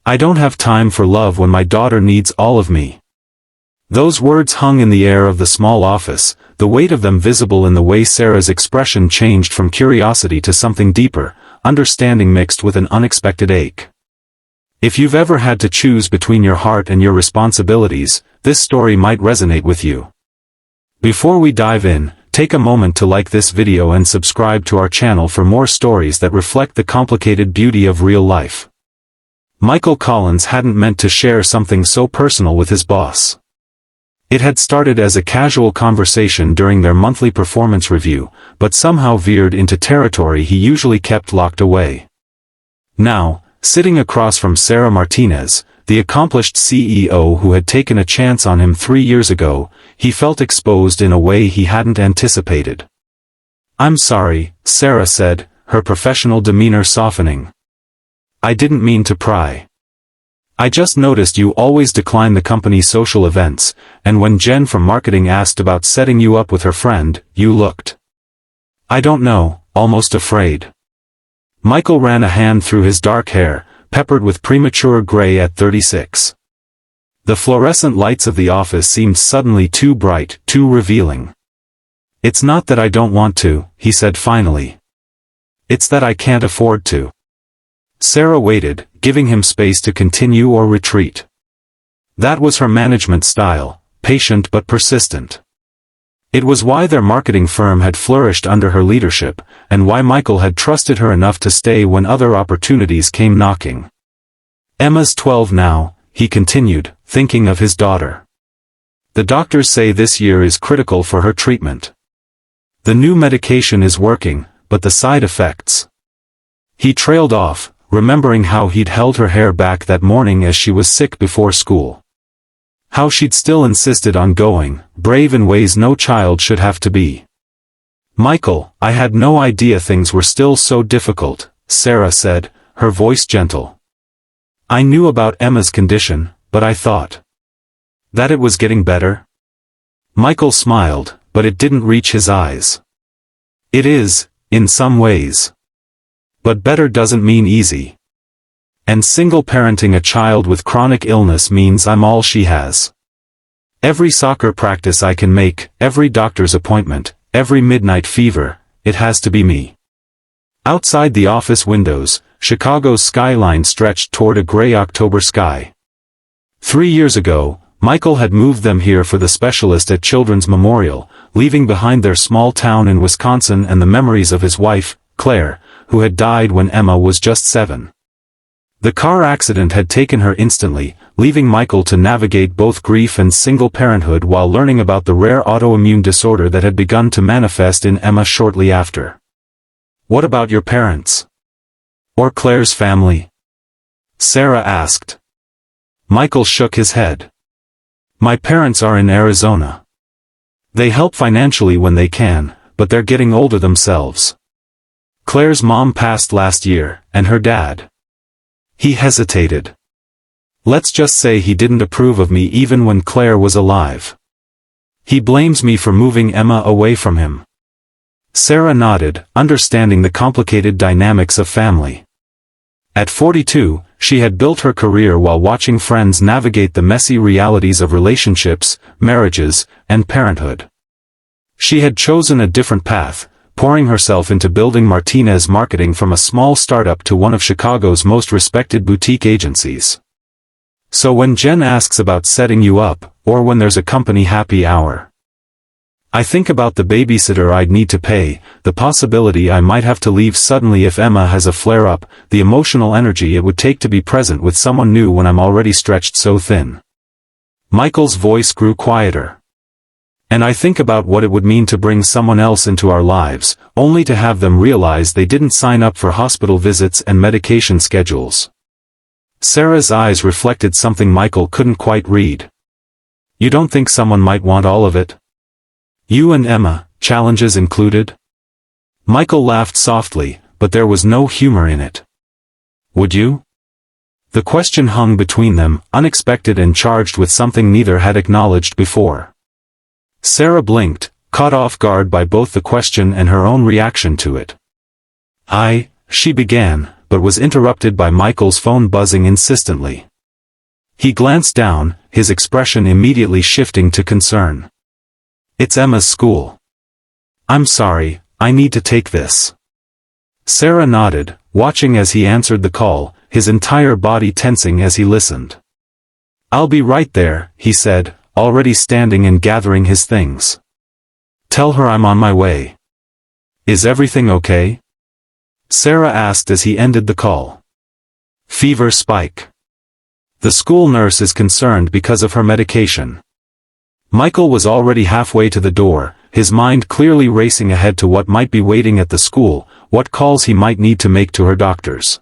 I don't have time for love when my daughter needs all of me." Those words hung in the air of the small office, the weight of them visible in the way Sarah's expression changed from curiosity to something deeper, understanding mixed with an unexpected ache. If you've ever had to choose between your heart and your responsibilities, this story might resonate with you. Before we dive in, take a moment to like this video and subscribe to our channel for more stories that reflect the complicated beauty of real life. Michael Collins hadn't meant to share something so personal with his boss. It had started as a casual conversation during their monthly performance review, but somehow veered into territory he usually kept locked away. Now, sitting across from Sarah Martinez, the accomplished CEO who had taken a chance on him 3 years ago, he felt exposed in a way he hadn't anticipated. "I'm sorry," Sarah said, her professional demeanor softening. "I didn't mean to pry. I just noticed you always decline the company's social events, and when Jen from marketing asked about setting you up with her friend, you looked, I don't know, almost afraid." Michael ran a hand through his dark hair, peppered with premature gray at 36. The fluorescent lights of the office seemed suddenly too bright, too revealing. "It's not that I don't want to," he said finally. "It's that I can't afford to." Sarah waited, giving him space to continue or retreat. That was her management style, patient but persistent. It was why their marketing firm had flourished under her leadership, and why Michael had trusted her enough to stay when other opportunities came knocking. "Emma's 12 now," he continued, thinking of his daughter. "The doctors say this year is critical for her treatment. The new medication is working, but the side effects." He trailed off, remembering how he'd held her hair back that morning as she was sick before school. How she'd still insisted on going, brave in ways no child should have to be. "Michael, I had no idea things were still so difficult," Sarah said, her voice gentle. "I knew about Emma's condition, but I thought that it was getting better." Michael smiled, but it didn't reach his eyes. "It is, in some ways. But better doesn't mean easy. And single parenting a child with chronic illness means I'm all she has. Every soccer practice I can make, every doctor's appointment, every midnight fever, it has to be me." Outside the office windows, Chicago's skyline stretched toward a gray October sky. 3 years ago, Michael had moved them here for the specialist at Children's Memorial, leaving behind their small town in Wisconsin and the memories of his wife, Claire, who had died when Emma was just 7. The car accident had taken her instantly, leaving Michael to navigate both grief and single parenthood while learning about the rare autoimmune disorder that had begun to manifest in Emma shortly after. "What about your parents? Or Claire's family?" Sarah asked. Michael shook his head. "My parents are in Arizona. They help financially when they can, but they're getting older themselves. Claire's mom passed last year, and her dad." He hesitated. "Let's just say he didn't approve of me even when Claire was alive. He blames me for moving Emma away from him." Sarah nodded, understanding the complicated dynamics of family. At 42, she had built her career while watching friends navigate the messy realities of relationships, marriages, and parenthood. She had chosen a different path, pouring herself into building Martinez Marketing from a small startup to one of Chicago's most respected boutique agencies. "So when Jen asks about setting you up, or when there's a company happy hour, I think about the babysitter I'd need to pay, the possibility I might have to leave suddenly if Emma has a flare-up, the emotional energy it would take to be present with someone new when I'm already stretched so thin." Michael's voice grew quieter. "And I think about what it would mean to bring someone else into our lives, only to have them realize they didn't sign up for hospital visits and medication schedules." Sarah's eyes reflected something Michael couldn't quite read. "You don't think someone might want all of it? You and Emma, challenges included?" Michael laughed softly, but there was no humor in it. "Would you?" The question hung between them, unexpected and charged with something neither had acknowledged before. Sarah blinked, caught off guard by both the question and her own reaction to it. She began, but was interrupted by Michael's phone buzzing insistently. He glanced down, his expression immediately shifting to concern. "It's Emma's school. I'm sorry, I need to take this." Sarah nodded, watching as he answered the call, his entire body tensing as he listened. "I'll be right there," he said, already standing and gathering his things. "Tell her I'm on my way." "Is everything okay?" Sarah asked as he ended the call. "Fever spike. The school nurse is concerned because of her medication." Michael was already halfway to the door, his mind clearly racing ahead to what might be waiting at the school, what calls he might need to make to her doctors.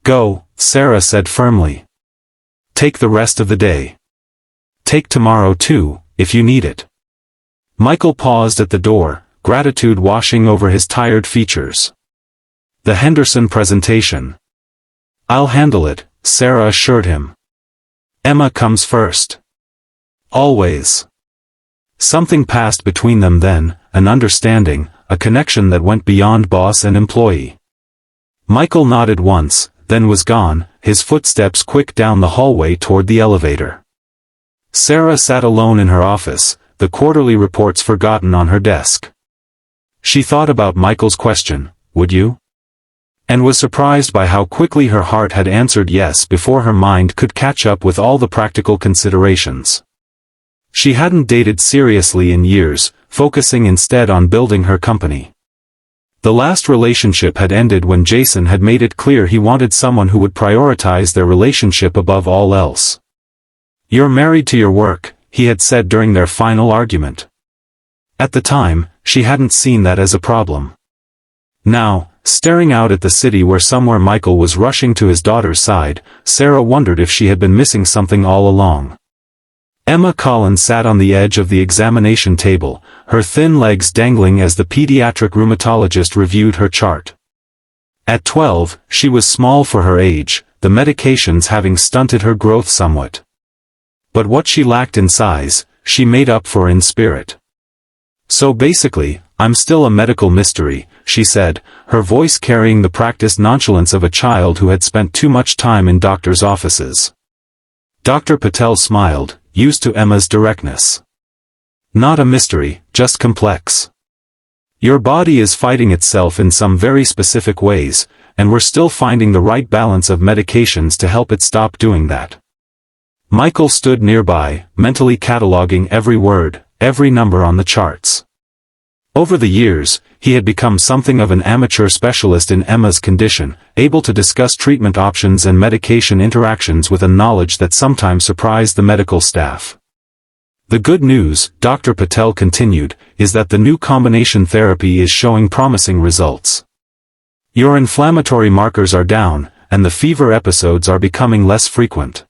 "Go," Sarah said firmly. "Take the rest of the day. Take tomorrow too, if you need it." Michael paused at the door, gratitude washing over his tired features. "The Henderson presentation. I'll handle it," Sarah assured him. "Emma comes first. Always." Something passed between them then, an understanding, a connection that went beyond boss and employee. Michael nodded once, then was gone, his footsteps quick down the hallway toward the elevator. Sarah sat alone in her office, the quarterly reports forgotten on her desk. She thought about Michael's question, "Would you?" and was surprised by how quickly her heart had answered yes before her mind could catch up with all the practical considerations. She hadn't dated seriously in years, focusing instead on building her company. The last relationship had ended when Jason had made it clear he wanted someone who would prioritize their relationship above all else. "You're married to your work," he had said during their final argument. At the time, she hadn't seen that as a problem. Now, staring out at the city where somewhere Michael was rushing to his daughter's side, Sarah wondered if she had been missing something all along. Emma Collins sat on the edge of the examination table, her thin legs dangling as the pediatric rheumatologist reviewed her chart. At 12, she was small for her age, the medications having stunted her growth somewhat. But what she lacked in size, she made up for in spirit. "So basically, I'm still a medical mystery," she said, her voice carrying the practiced nonchalance of a child who had spent too much time in doctors' offices. Dr. Patel smiled, used to Emma's directness. "Not a mystery, just complex. Your body is fighting itself in some very specific ways, and we're still finding the right balance of medications to help it stop doing that." Michael stood nearby, mentally cataloging every word, every number on the charts. Over the years, he had become something of an amateur specialist in Emma's condition, able to discuss treatment options and medication interactions with a knowledge that sometimes surprised the medical staff. "The good news," Dr. Patel continued, "is that the new combination therapy is showing promising results. Your inflammatory markers are down, and the fever episodes are becoming less frequent."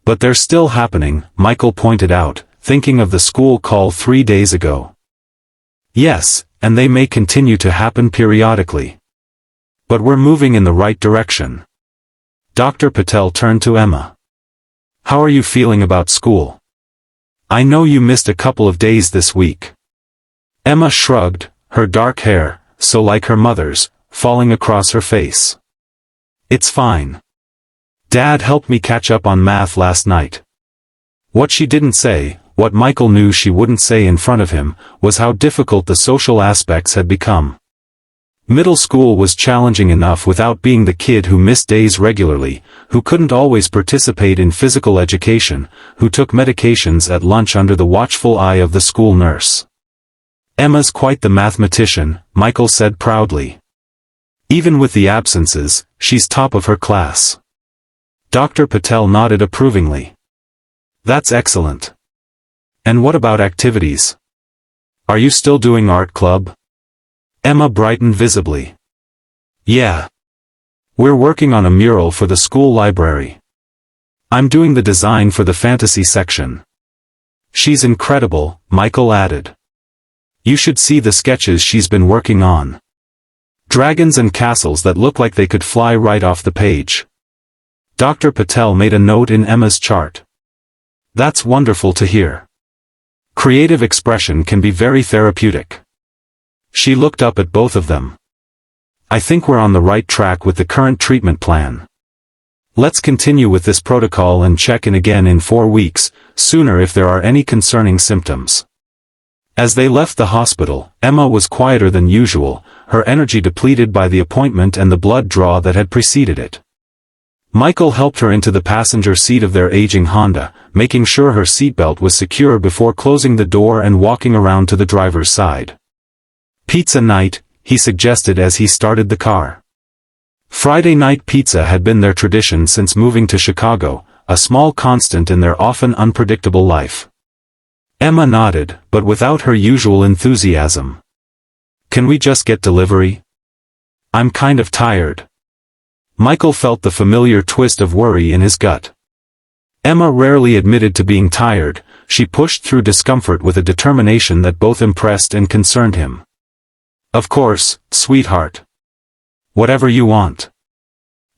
"But they're still happening," Michael pointed out, thinking of the school call 3 days ago. "Yes, and they may continue to happen periodically. But we're moving in the right direction." Dr. Patel turned to Emma. "How are you feeling about school? I know you missed a couple of days this week." Emma shrugged, her dark hair, so like her mother's, falling across her face. "It's fine. Dad helped me catch up on math last night." What she didn't say, what Michael knew she wouldn't say in front of him, was how difficult the social aspects had become. Middle school was challenging enough without being the kid who missed days regularly, who couldn't always participate in physical education, who took medications at lunch under the watchful eye of the school nurse. "Emma's quite the mathematician," Michael said proudly. "Even with the absences, she's top of her class." Dr. Patel nodded approvingly. "That's excellent. And what about activities? Are you still doing art club?" Emma brightened visibly. "Yeah. We're working on a mural for the school library. I'm doing the design for the fantasy section." "She's incredible," Michael added. "You should see the sketches she's been working on. Dragons and castles that look like they could fly right off the page." Dr. Patel made a note in Emma's chart. "That's wonderful to hear. Creative expression can be very therapeutic." She looked up at both of them. I think we're on the right track with the current treatment plan. Let's continue with this protocol and check in again in 4 weeks, sooner if there are any concerning symptoms. As they left the hospital, Emma was quieter than usual, her energy depleted by the appointment and the blood draw that had preceded it. Michael helped her into the passenger seat of their aging Honda, making sure her seatbelt was secure before closing the door and walking around to the driver's side. Pizza night, he suggested as he started the car. Friday night pizza had been their tradition since moving to Chicago, a small constant in their often unpredictable life. Emma nodded, but without her usual enthusiasm. Can we just get delivery? I'm kind of tired. Michael felt the familiar twist of worry in his gut. Emma rarely admitted to being tired, she pushed through discomfort with a determination that both impressed and concerned him. Of course, sweetheart. Whatever you want.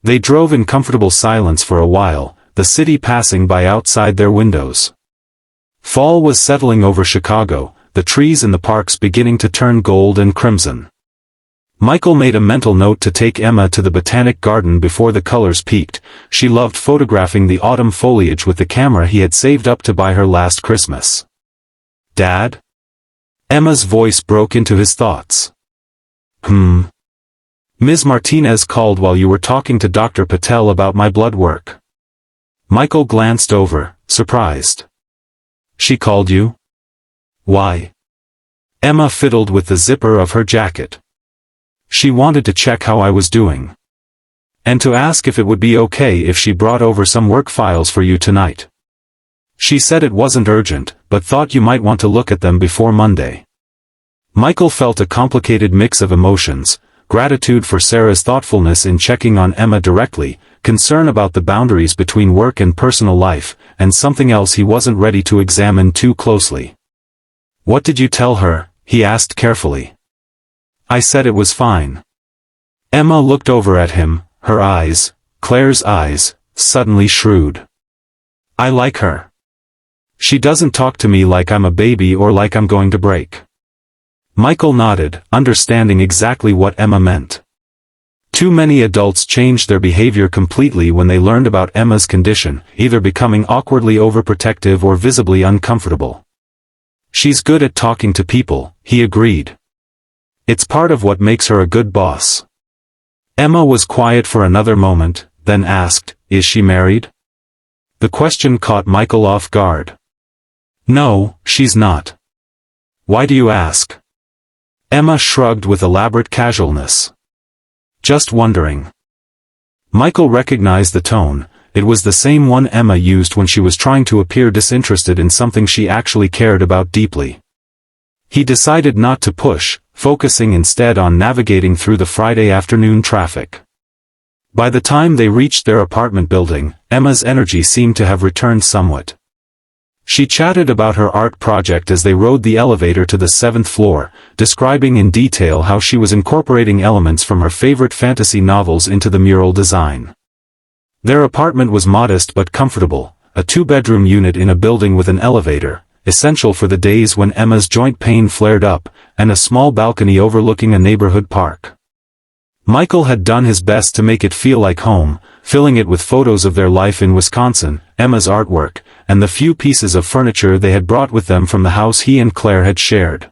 They drove in comfortable silence for a while, the city passing by outside their windows. Fall was settling over Chicago, the trees in the parks beginning to turn gold and crimson. Michael made a mental note to take Emma to the Botanic Garden before the colors peaked. She loved photographing the autumn foliage with the camera he had saved up to buy her last Christmas. Dad? Emma's voice broke into his thoughts. Ms. Martinez called while you were talking to Dr. Patel about my blood work. Michael glanced over, surprised. She called you? Why? Emma fiddled with the zipper of her jacket. She wanted to check how I was doing. And to ask if it would be okay if she brought over some work files for you tonight. She said it wasn't urgent, but thought you might want to look at them before Monday. Michael felt a complicated mix of emotions, gratitude for Sarah's thoughtfulness in checking on Emma directly, concern about the boundaries between work and personal life, and something else he wasn't ready to examine too closely. What did you tell her? He asked carefully. I said it was fine. Emma looked over at him, her eyes, Claire's eyes, suddenly shrewd. I like her. She doesn't talk to me like I'm a baby or like I'm going to break. Michael nodded, understanding exactly what Emma meant. Too many adults changed their behavior completely when they learned about Emma's condition, either becoming awkwardly overprotective or visibly uncomfortable. She's good at talking to people, he agreed. It's part of what makes her a good boss. Emma was quiet for another moment, then asked, Is she married? The question caught Michael off guard. No, she's not. Why do you ask? Emma shrugged with elaborate casualness. Just wondering. Michael recognized the tone, it was the same one Emma used when she was trying to appear disinterested in something she actually cared about deeply. He decided not to push, focusing instead on navigating through the Friday afternoon traffic. By the time they reached their apartment building, Emma's energy seemed to have returned somewhat. She chatted about her art project as they rode the elevator to the 7th floor, describing in detail how she was incorporating elements from her favorite fantasy novels into the mural design. Their apartment was modest but comfortable, a 2-bedroom unit in a building with an elevator, essential for the days when Emma's joint pain flared up, and a small balcony overlooking a neighborhood park. Michael had done his best to make it feel like home, filling it with photos of their life in Wisconsin, Emma's artwork, and the few pieces of furniture they had brought with them from the house he and Claire had shared.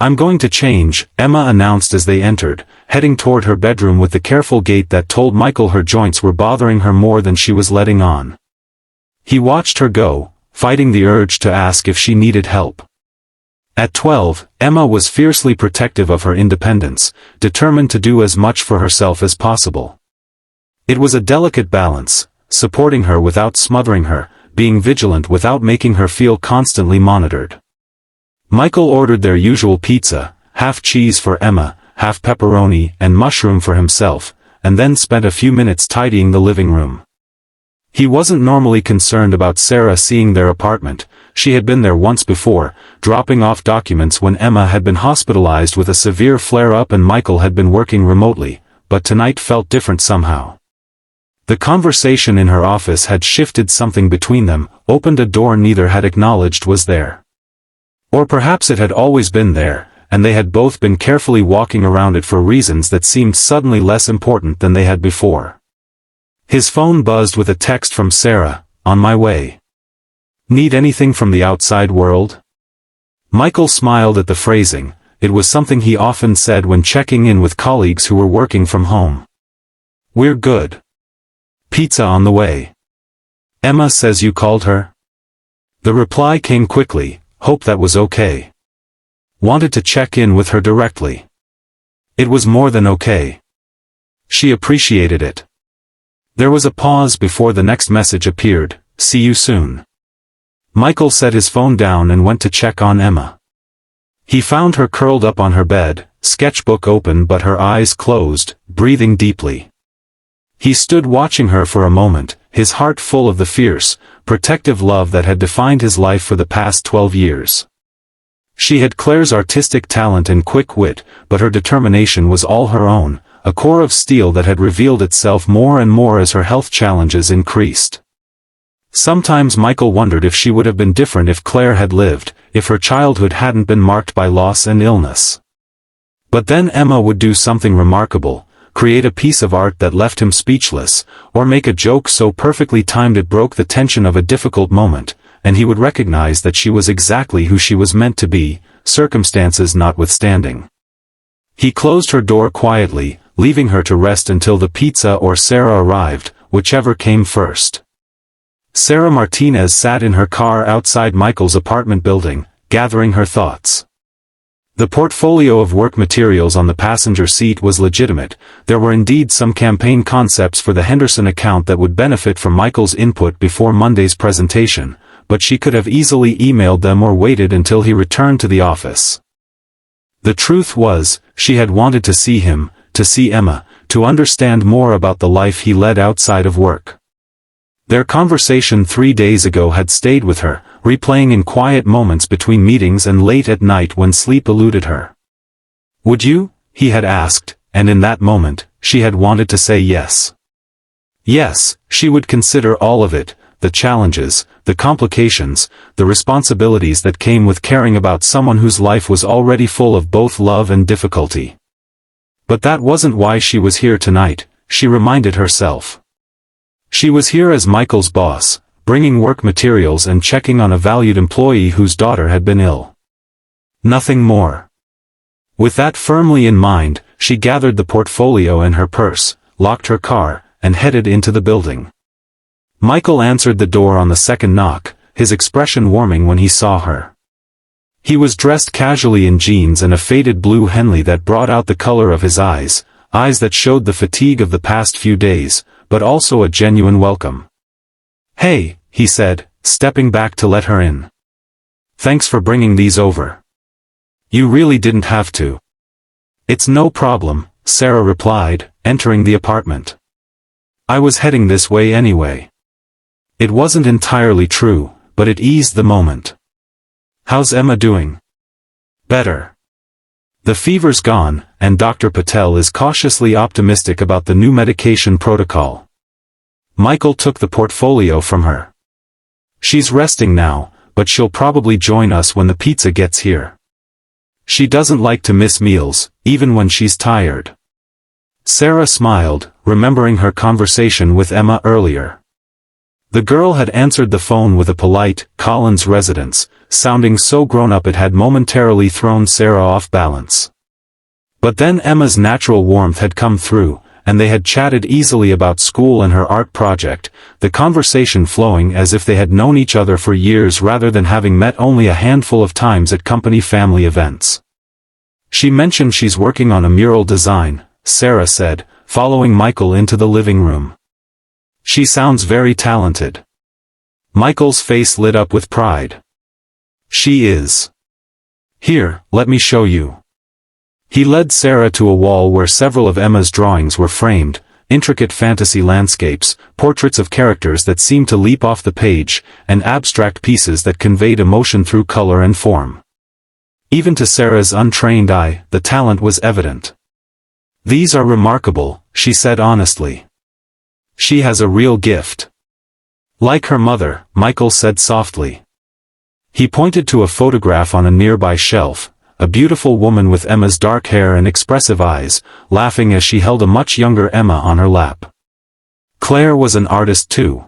I'm going to change, Emma announced as they entered, heading toward her bedroom with the careful gait that told Michael her joints were bothering her more than she was letting on. He watched her go, fighting the urge to ask if she needed help. At 12, Emma was fiercely protective of her independence, determined to do as much for herself as possible. It was a delicate balance, supporting her without smothering her, being vigilant without making her feel constantly monitored. Michael ordered their usual pizza, half cheese for Emma, half pepperoni and mushroom for himself, and then spent a few minutes tidying the living room. He wasn't normally concerned about Sarah seeing their apartment. She had been there once before, dropping off documents when Emma had been hospitalized with a severe flare-up and Michael had been working remotely, but tonight felt different somehow. The conversation in her office had shifted something between them, opened a door neither had acknowledged was there. Or perhaps it had always been there, and they had both been carefully walking around it for reasons that seemed suddenly less important than they had before. His phone buzzed with a text from Sarah, "On my way. Need anything from the outside world?" Michael smiled at the phrasing. It was something he often said when checking in with colleagues who were working from home. "We're good. Pizza on the way. Emma says you called her?" The reply came quickly, "Hope that was okay. Wanted to check in with her directly." It was more than okay. She appreciated it. There was a pause before the next message appeared, "See you soon." Michael set his phone down and went to check on Emma. He found her curled up on her bed, sketchbook open but her eyes closed, breathing deeply. He stood watching her for a moment, his heart full of the fierce, protective love that had defined his life for the past 12 years. She had Claire's artistic talent and quick wit, but her determination was all her own, a core of steel that had revealed itself more and more as her health challenges increased. Sometimes Michael wondered if she would have been different if Claire had lived, if her childhood hadn't been marked by loss and illness. But then Emma would do something remarkable, create a piece of art that left him speechless, or make a joke so perfectly timed it broke the tension of a difficult moment, and he would recognize that she was exactly who she was meant to be, circumstances notwithstanding. He closed her door quietly, leaving her to rest until the pizza or Sarah arrived, whichever came first. Sarah Martinez sat in her car outside Michael's apartment building, gathering her thoughts. The portfolio of work materials on the passenger seat was legitimate. There were indeed some campaign concepts for the Henderson account that would benefit from Michael's input before Monday's presentation, but she could have easily emailed them or waited until he returned to the office. The truth was, she had wanted to see him, to see Emma, to understand more about the life he led outside of work. Their conversation 3 days ago had stayed with her, replaying in quiet moments between meetings and late at night when sleep eluded her. "Would you?" he had asked, and in that moment, she had wanted to say yes. Yes, she would consider all of it, the challenges, the complications, the responsibilities that came with caring about someone whose life was already full of both love and difficulty. But that wasn't why she was here tonight, she reminded herself. She was here as Michael's boss, bringing work materials and checking on a valued employee whose daughter had been ill. Nothing more. With that firmly in mind, she gathered the portfolio and her purse, locked her car, and headed into the building. Michael answered the door on the second knock, his expression warming when he saw her. He was dressed casually in jeans and a faded blue Henley that brought out the color of his eyes, eyes that showed the fatigue of the past few days, but also a genuine welcome. "Hey," he said, stepping back to let her in. "Thanks for bringing these over. You really didn't have to." "It's no problem," Sarah replied, entering the apartment. "I was heading this way anyway." It wasn't entirely true, but it eased the moment. "How's Emma doing?" "Better. The fever's gone, and Dr. Patel is cautiously optimistic about the new medication protocol." Michael took the portfolio from her. "She's resting now, but she'll probably join us when the pizza gets here. She doesn't like to miss meals, even when she's tired." Sarah smiled, remembering her conversation with Emma earlier. The girl had answered the phone with a polite, "Collins residence," sounding so grown-up it had momentarily thrown Sarah off balance. But then Emma's natural warmth had come through, and they had chatted easily about school and her art project, the conversation flowing as if they had known each other for years rather than having met only a handful of times at company family events. "She mentioned she's working on a mural design," Sarah said, following Michael into the living room. "She sounds very talented." Michael's face lit up with pride. "She is. Here, let me show you." He led Sarah to a wall where several of Emma's drawings were framed, intricate fantasy landscapes, portraits of characters that seemed to leap off the page, and abstract pieces that conveyed emotion through color and form. Even to Sarah's untrained eye, the talent was evident. "These are remarkable," she said honestly. "She has a real gift." "Like her mother," Michael said softly. He pointed to a photograph on a nearby shelf, a beautiful woman with Emma's dark hair and expressive eyes, laughing as she held a much younger Emma on her lap. Claire was an artist too.